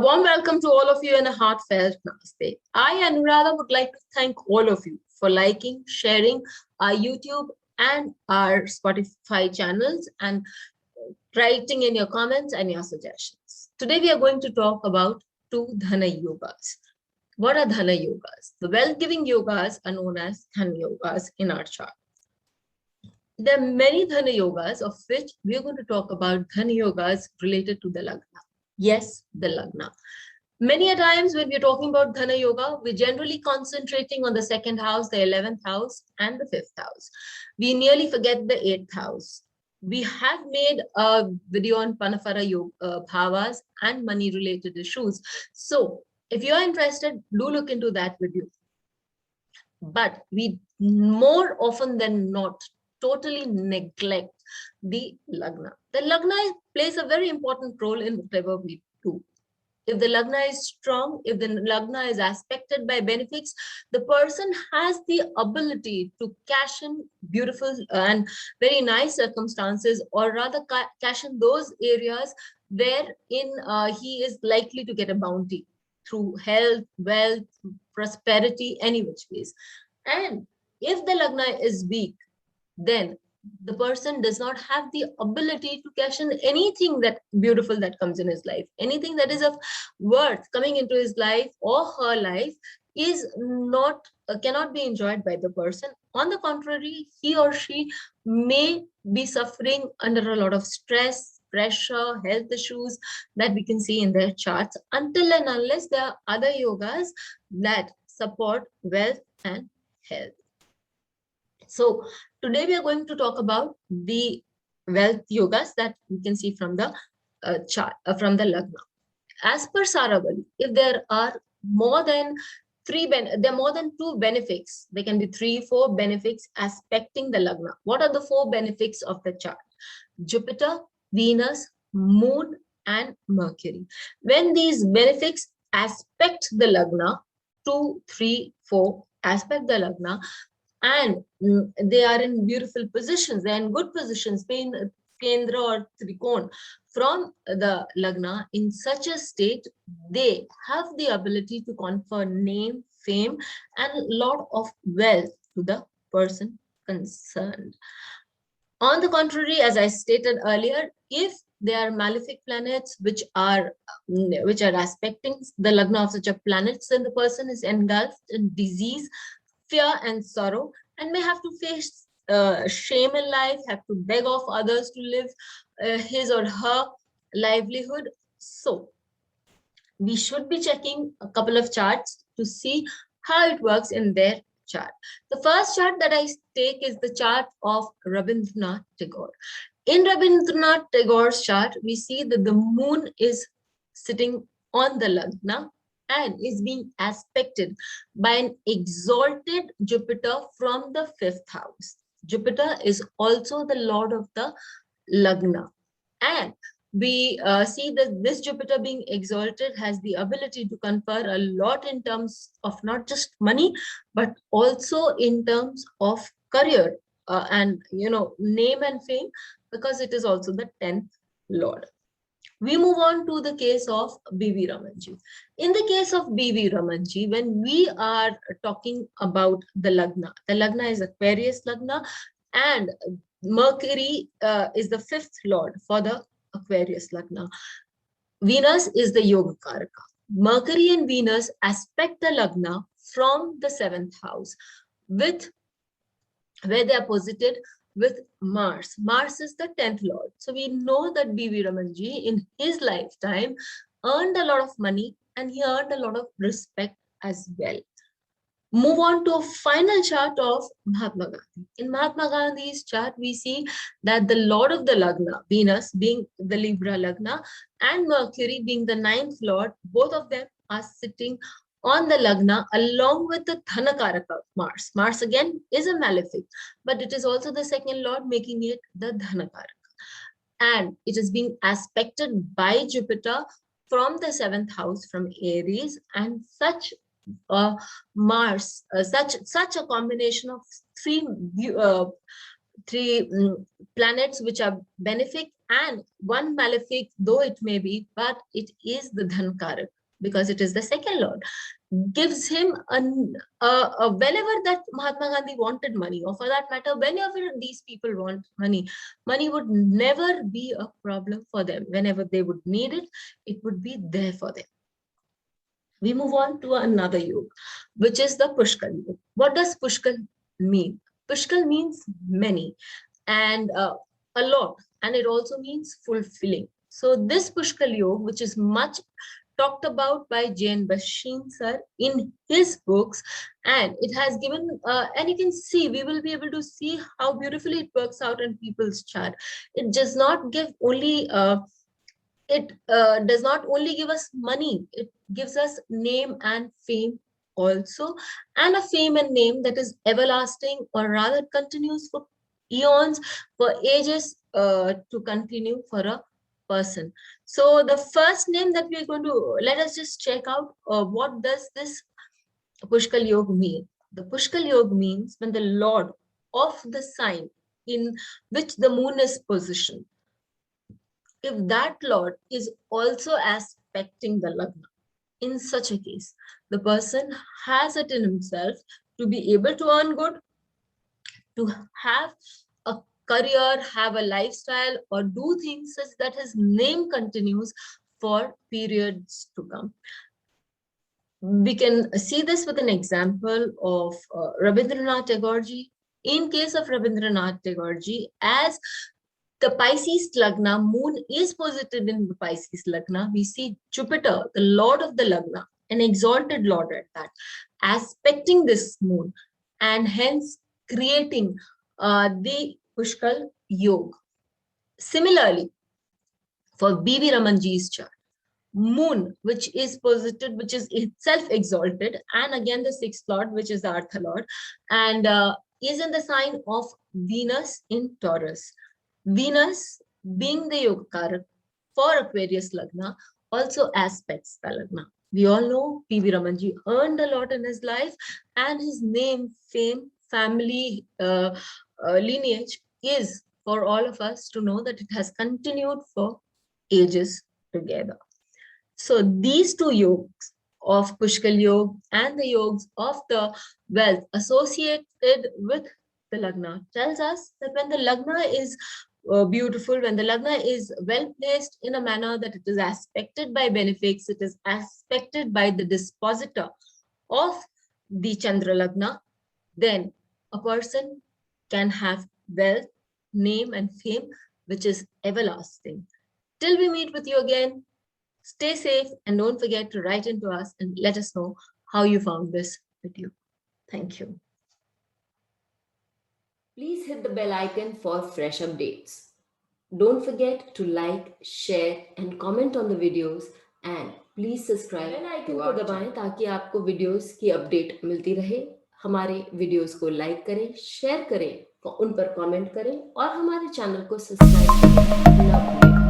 warm welcome to all of you and a heartfelt namaste. I, Anuradha, would like to thank all of you for liking, sharing our YouTube and our Spotify channels and writing in your comments and your suggestions. Today we are going to talk about two Dhana yogas. What are Dhana yogas? The wealth-giving yogas are known as Dhana yogas in our chart. There are many Dhana yogas, of which we are going to talk about Dhana yogas related to the Lagna. Yes, the Lagna. Many a times when we're talking about Dhana Yoga, we're generally concentrating on the second house, the 11th house, and the 5th house. We nearly forget the 8th house. We have made a video on Panafara Yoga, Bhavas and money-related issues. So if you're interested, do look into that video. But we more often than not totally neglect the Lagna. The Lagna plays a very important role in whatever we do. If the Lagna is strong, if the Lagna is aspected by benefics, the person has the ability to cash in beautiful and very nice circumstances, or rather cash in those areas wherein he is likely to get a bounty through health, wealth, prosperity, any which ways. And if the Lagna is weak, then the person does not have the ability to cash in anything that beautiful that comes in his life. Anything that is of worth coming into his life or her life is not cannot be enjoyed by the person. On the contrary, he or she may be suffering under a lot of stress, pressure, health issues that we can see in their charts, until and unless there are other yogas that support wealth and health. So today we are going to talk about the wealth yogas that we can see from the chart, from the Lagna. As per Saravali, if there are more than two benefics, there can be 3-4 benefics aspecting the Lagna. What are the 4 benefics of the chart? Jupiter, Venus, Moon, and Mercury. When these benefics aspect the Lagna, 2, 3, 4 aspect the Lagna, and they are in beautiful positions, they're in good positions, Kendra or Trikon, from the Lagna, in such a state, they have the ability to confer name, fame, and a lot of wealth to the person concerned. On the contrary, as I stated earlier, if there are malefic planets which are aspecting the Lagna of such a planet, then the person is engulfed in disease, fear and sorrow, and may have to face shame in life, have to beg off others to live his or her livelihood. So we should be checking a couple of charts to see how it works in their chart. The first chart that I take is the chart of Rabindranath Tagore. In Rabindranath Tagore's chart, we see that the moon is sitting on the Lagna and is being aspected by an exalted Jupiter from the 5th house. Jupiter is also the lord of the Lagna. And we see that this Jupiter being exalted has the ability to confer a lot in terms of not just money, but also in terms of career and name and fame, because it is also the 10th lord. We move on to the case of B.V. Ramanji. In the case of B.V. Ramanji, when we are talking about the Lagna is Aquarius Lagna, and Mercury is the 5th lord for the Aquarius Lagna. Venus is the Yoga Karaka. Mercury and Venus aspect the Lagna from the 7th house, where they are posited with Mars. Mars is the 10th lord. So we know that B.V. Ramanji in his lifetime earned a lot of money, and he earned a lot of respect as well. Move on to a final chart of Mahatma Gandhi. In Mahatma Gandhi's chart, we see that the lord of the Lagna, Venus being the Libra Lagna, and Mercury being the 9th lord, both of them are sitting on the Lagna along with the Dhanakaraka of Mars. Mars again is a malefic, but it is also the 2nd lord, making it the Dhanakaraka. And it is being aspected by Jupiter from the 7th house, from Aries, and such Mars, such a combination of planets which are benefic and one malefic, though it may be, but it is the Dhan Karak because it is the second lord. Gives him whenever that Mahatma Gandhi wanted money, or for that matter, whenever these people want money, money would never be a problem for them. Whenever they would need it, it would be there for them. We move on to another yoga, which is the Pushkal yoga. What does Pushkal mean? Pushkal means many and a lot, and it also means fulfilling. So this Pushkal yoga, which is much talked about by Jain Bashin sir in his books, and it has given and you can see, we will be able to see how beautifully it works out in people's chart. It does not give only does not only give us money, it gives us name and fame also, and a fame and name that is everlasting, or rather continues for eons, for ages, to continue for a person. So the first name that we are going to, let us just check out what does this Pushkal Yoga mean. The Pushkal Yoga means when the lord of the sign in which the moon is positioned, if that lord is also aspecting the lagna, in such a case, the person has it in himself to be able to earn good, to have a career, have a lifestyle, or do things such that his name continues for periods to come. We can see this with an example of Rabindranath Tagore ji. In case of Rabindranath Tagore ji, as the Pisces Lagna, moon is posited in the Pisces Lagna, we see Jupiter, the lord of the Lagna, an exalted lord at that, aspecting this moon, and hence creating the Pushkal Yoga. Similarly, for B.V. Ramanji's chart, moon, which is posited, which is itself exalted, and again the sixth lord, which is the Artha lord, and is in the sign of Venus in Taurus. Venus, being the yoga karak for Aquarius Lagna, also aspects the Lagna. We all know P.V. Ramanji earned a lot in his life, and his name, fame, family lineage is for all of us to know that it has continued for ages together. So these two yogas of Pushkal Yoga and the yogas of the wealth associated with the Lagna tells us that when the Lagna is beautiful, when the Lagna is well placed in a manner that it is aspected by benefics, it is aspected by the dispositor of the Chandra Lagna, then a person can have wealth, name and fame, which is everlasting. Till we meet with you again, stay safe and don't forget to write into us and let us know how you found this video. Thank you. Please hit the bell icon for fresh updates. Don't forget to like, share and comment on the videos, and please subscribe. Bell icon को दबाएं ताकि आपको videos की update मिलती रहे. हमारे videos को like करें, शेयर करें, उन पर कमेंट करें और हमारे चैनल को सब्सक्राइब करें.